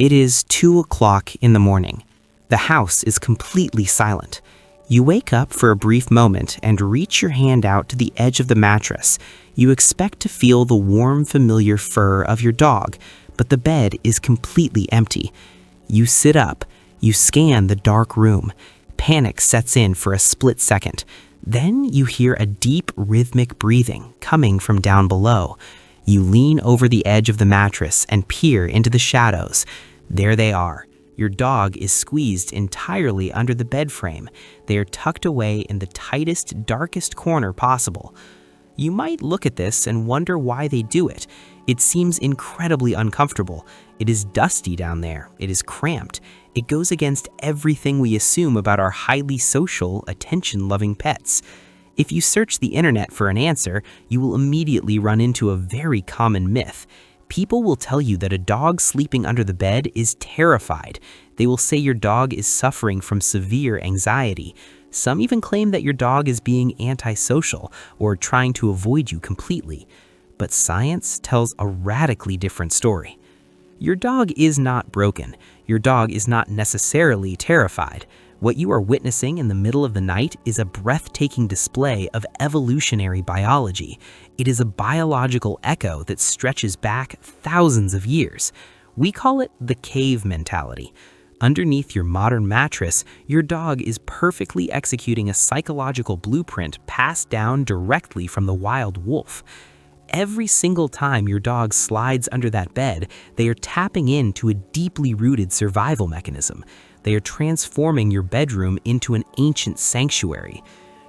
It is 2 o'clock in the morning. The house is completely silent. You wake up for a brief moment and reach your hand out to the edge of the mattress. You expect to feel the warm, familiar fur of your dog, but the bed is completely empty. You sit up. You scan the dark room. Panic sets in for a split second. Then you hear a deep, rhythmic breathing coming from down below. You lean over the edge of the mattress and peer into the shadows. There they are. Your dog is squeezed entirely under the bed frame. They are tucked away in the tightest, darkest corner possible. You might look at this and wonder why they do it. It seems incredibly uncomfortable. It is dusty down there. It is cramped. It goes against everything we assume about our highly social, attention-loving pets. If you search the internet for an answer, you will immediately run into a very common myth. People will tell you that a dog sleeping under the bed is terrified. They will say your dog is suffering from severe anxiety. Some even claim that your dog is being antisocial or trying to avoid you completely. But science tells a radically different story. Your dog is not broken. Your dog is not necessarily terrified. What you are witnessing in the middle of the night is a breathtaking display of evolutionary biology. It is a biological echo that stretches back thousands of years. We call it the cave mentality. Underneath your modern mattress, your dog is perfectly executing a psychological blueprint passed down directly from the wild wolf. Every single time your dog slides under that bed, they are tapping into a deeply rooted survival mechanism. They are transforming your bedroom into an ancient sanctuary.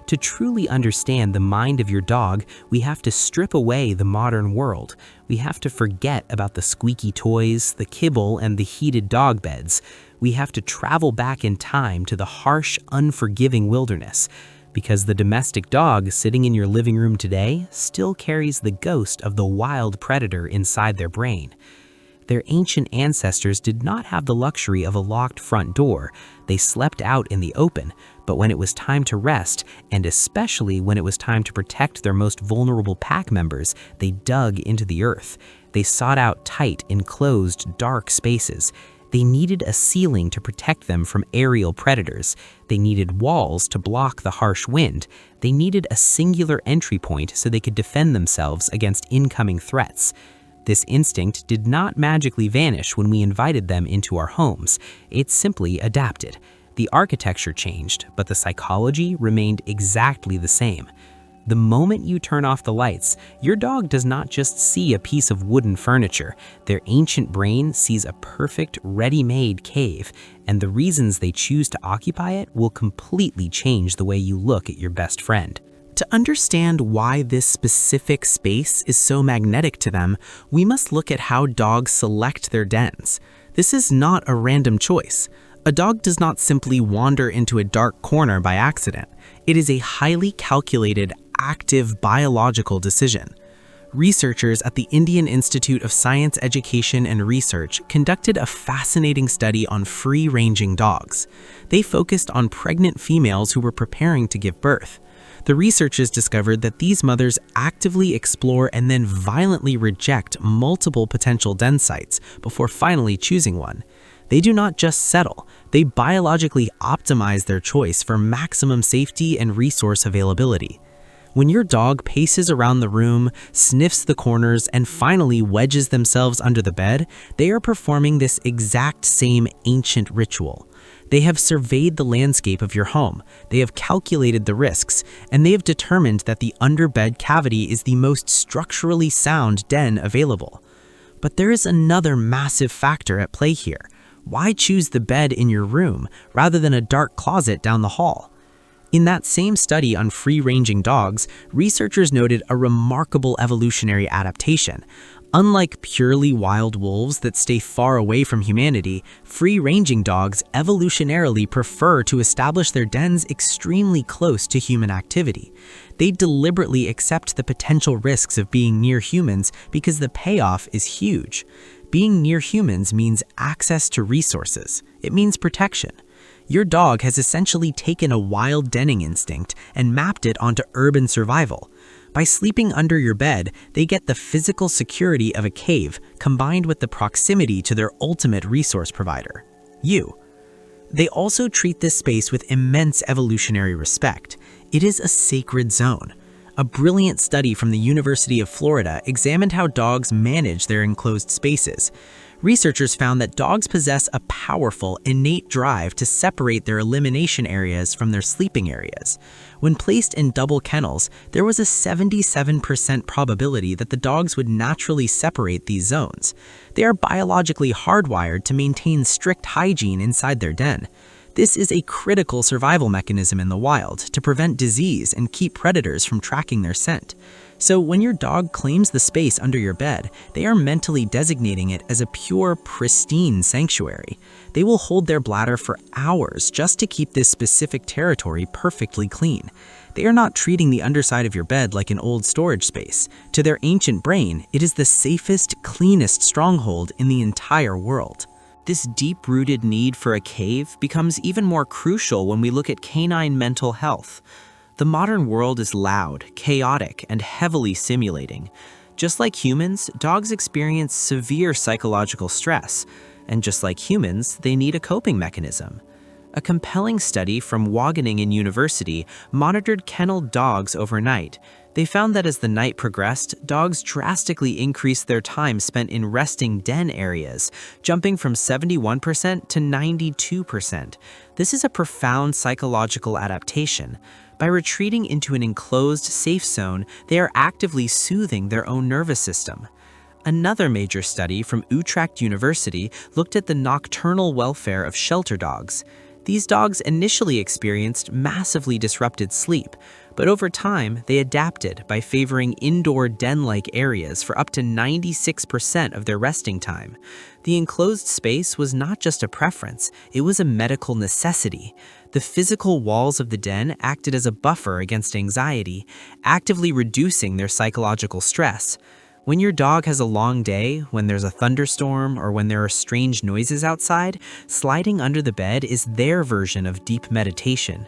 To truly understand the mind of your dog, we have to strip away the modern world. We have to forget about the squeaky toys, the kibble, and the heated dog beds. We have to travel back in time to the harsh, unforgiving wilderness. Because the domestic dog sitting in your living room today still carries the ghost of the wild predator inside their brain. Their ancient ancestors did not have the luxury of a locked front door. They slept out in the open, but when it was time to rest, and especially when it was time to protect their most vulnerable pack members, they dug into the earth. They sought out tight, enclosed, dark spaces. They needed a ceiling to protect them from aerial predators. They needed walls to block the harsh wind. They needed a singular entry point so they could defend themselves against incoming threats. This instinct did not magically vanish when we invited them into our homes. It simply adapted. The architecture changed, but the psychology remained exactly the same. The moment you turn off the lights, your dog does not just see a piece of wooden furniture. Their ancient brain sees a perfect, ready-made cave, and the reasons they choose to occupy it will completely change the way you look at your best friend. To understand why this specific space is so magnetic to them, we must look at how dogs select their dens. This is not a random choice. A dog does not simply wander into a dark corner by accident. It is a highly calculated, active biological decision. Researchers at the Indian Institute of Science Education and Research conducted a fascinating study on free-ranging dogs. They focused on pregnant females who were preparing to give birth. The researchers discovered that these mothers actively explore and then violently reject multiple potential den sites before finally choosing one. They do not just settle, they biologically optimize their choice for maximum safety and resource availability. When your dog paces around the room, sniffs the corners, and finally wedges themselves under the bed, they are performing this exact same ancient ritual. They have surveyed the landscape of your home, they have calculated the risks, and they have determined that the underbed cavity is the most structurally sound den available. But there is another massive factor at play here. Why choose the bed in your room rather than a dark closet down the hall? In that same study on free-ranging dogs, researchers noted a remarkable evolutionary adaptation. Unlike purely wild wolves that stay far away from humanity, free-ranging dogs evolutionarily prefer to establish their dens extremely close to human activity. They deliberately accept the potential risks of being near humans because the payoff is huge. Being near humans means access to resources. It means protection. Your dog has essentially taken a wild denning instinct and mapped it onto urban survival. By sleeping under your bed, they get the physical security of a cave combined with the proximity to their ultimate resource provider, you. They also treat this space with immense evolutionary respect. It is a sacred zone. A brilliant study from the University of Florida examined how dogs manage their enclosed spaces. Researchers found that dogs possess a powerful, innate drive to separate their elimination areas from their sleeping areas. When placed in double kennels, there was a 77% probability that the dogs would naturally separate these zones. They are biologically hardwired to maintain strict hygiene inside their den. This is a critical survival mechanism in the wild to prevent disease and keep predators from tracking their scent. So when your dog claims the space under your bed, they are mentally designating it as a pure, pristine sanctuary. They will hold their bladder for hours just to keep this specific territory perfectly clean. They are not treating the underside of your bed like an old storage space. To their ancient brain, it is the safest, cleanest stronghold in the entire world. This deep-rooted need for a cave becomes even more crucial when we look at canine mental health. The modern world is loud, chaotic, and heavily simulating. Just like humans, dogs experience severe psychological stress, and just like humans, they need a coping mechanism. A compelling study from Wageningen University monitored kenneled dogs overnight. They found that as the night progressed, dogs drastically increased their time spent in resting den areas, jumping from 71% to 92%. This is a profound psychological adaptation. By retreating into an enclosed, safe zone, they are actively soothing their own nervous system. Another major study from Utrecht University looked at the nocturnal welfare of shelter dogs. These dogs initially experienced massively disrupted sleep, but over time, they adapted by favoring indoor den-like areas for up to 96% of their resting time. The enclosed space was not just a preference, it was a medical necessity. The physical walls of the den acted as a buffer against anxiety, actively reducing their psychological stress. When your dog has a long day, when there's a thunderstorm, or when there are strange noises outside, sliding under the bed is their version of deep meditation.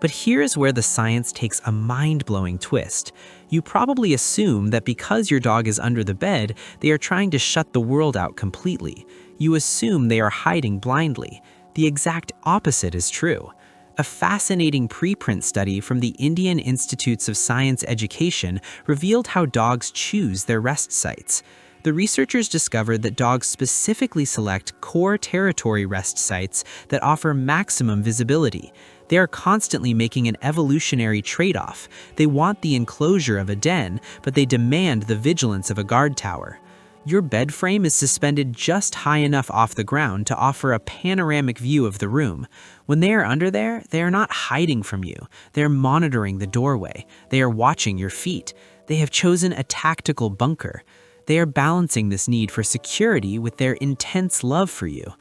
But here's where the science takes a mind-blowing twist. You probably assume that because your dog is under the bed, they are trying to shut the world out completely. You assume they are hiding blindly. The exact opposite is true. A fascinating preprint study from the Indian Institutes of Science Education revealed how dogs choose their rest sites. The researchers discovered that dogs specifically select core territory rest sites that offer maximum visibility. They are constantly making an evolutionary trade-off. They want the enclosure of a den, but they demand the vigilance of a guard tower. Your bed frame is suspended just high enough off the ground to offer a panoramic view of the room. When they are under there, they are not hiding from you. They are monitoring the doorway. They are watching your feet. They have chosen a tactical bunker. They are balancing this need for security with their intense love for you.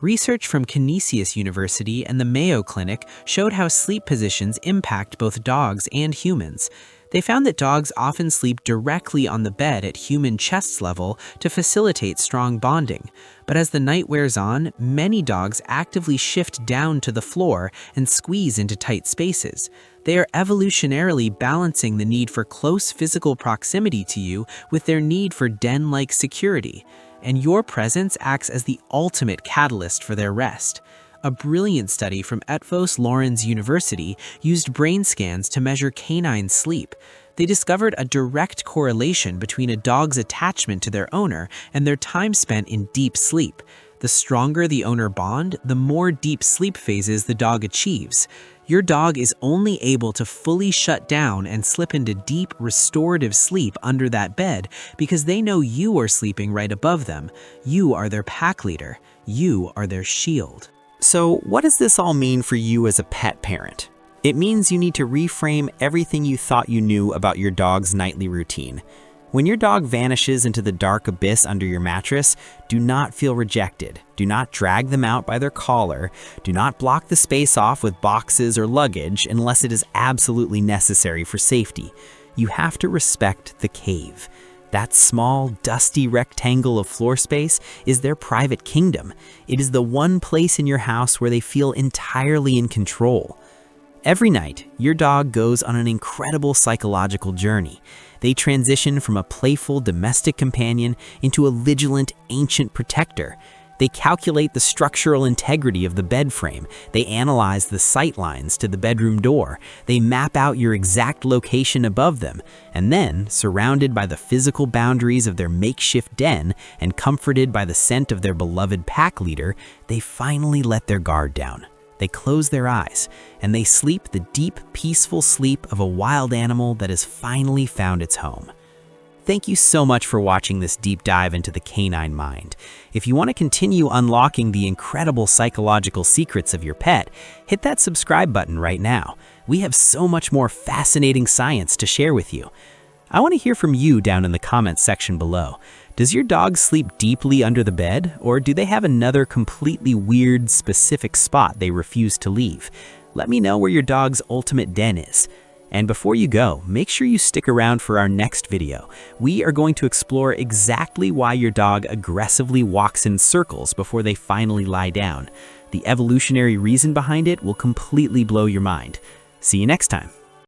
Research from Canisius University and the Mayo Clinic showed how sleep positions impact both dogs and humans. They found that dogs often sleep directly on the bed at human chest level to facilitate strong bonding. But as the night wears on, many dogs actively shift down to the floor and squeeze into tight spaces. They are evolutionarily balancing the need for close physical proximity to you with their need for den-like security. And your presence acts as the ultimate catalyst for their rest. A brilliant study from Eötvös Loránd University used brain scans to measure canine sleep. They discovered a direct correlation between a dog's attachment to their owner and their time spent in deep sleep. The stronger the owner bond, the more deep sleep phases the dog achieves. Your dog is only able to fully shut down and slip into deep, restorative sleep under that bed because they know you are sleeping right above them. You are their pack leader. You are their shield. So what does this all mean for you as a pet parent? It means you need to reframe everything you thought you knew about your dog's nightly routine. When your dog vanishes into the dark abyss under your mattress, do not feel rejected. Do not drag them out by their collar. Do not block the space off with boxes or luggage unless it is absolutely necessary for safety. You have to respect the cave. That small, dusty rectangle of floor space is their private kingdom. It is the one place in your house where they feel entirely in control. Every night, your dog goes on an incredible psychological journey. They transition from a playful domestic companion into a vigilant ancient protector. They calculate the structural integrity of the bed frame. They analyze the sight lines to the bedroom door. They map out your exact location above them. And then, surrounded by the physical boundaries of their makeshift den and comforted by the scent of their beloved pack leader, they finally let their guard down. They close their eyes, and they sleep the deep, peaceful sleep of a wild animal that has finally found its home. Thank you so much for watching this deep dive into the canine mind. If you want to continue unlocking the incredible psychological secrets of your pet, hit that subscribe button right now. We have so much more fascinating science to share with you. I want to hear from you down in the comments section below. Does your dog sleep deeply under the bed, or do they have another completely weird, specific spot they refuse to leave? Let me know where your dog's ultimate den is. And before you go, make sure you stick around for our next video. We are going to explore exactly why your dog aggressively walks in circles before they finally lie down. The evolutionary reason behind it will completely blow your mind. See you next time.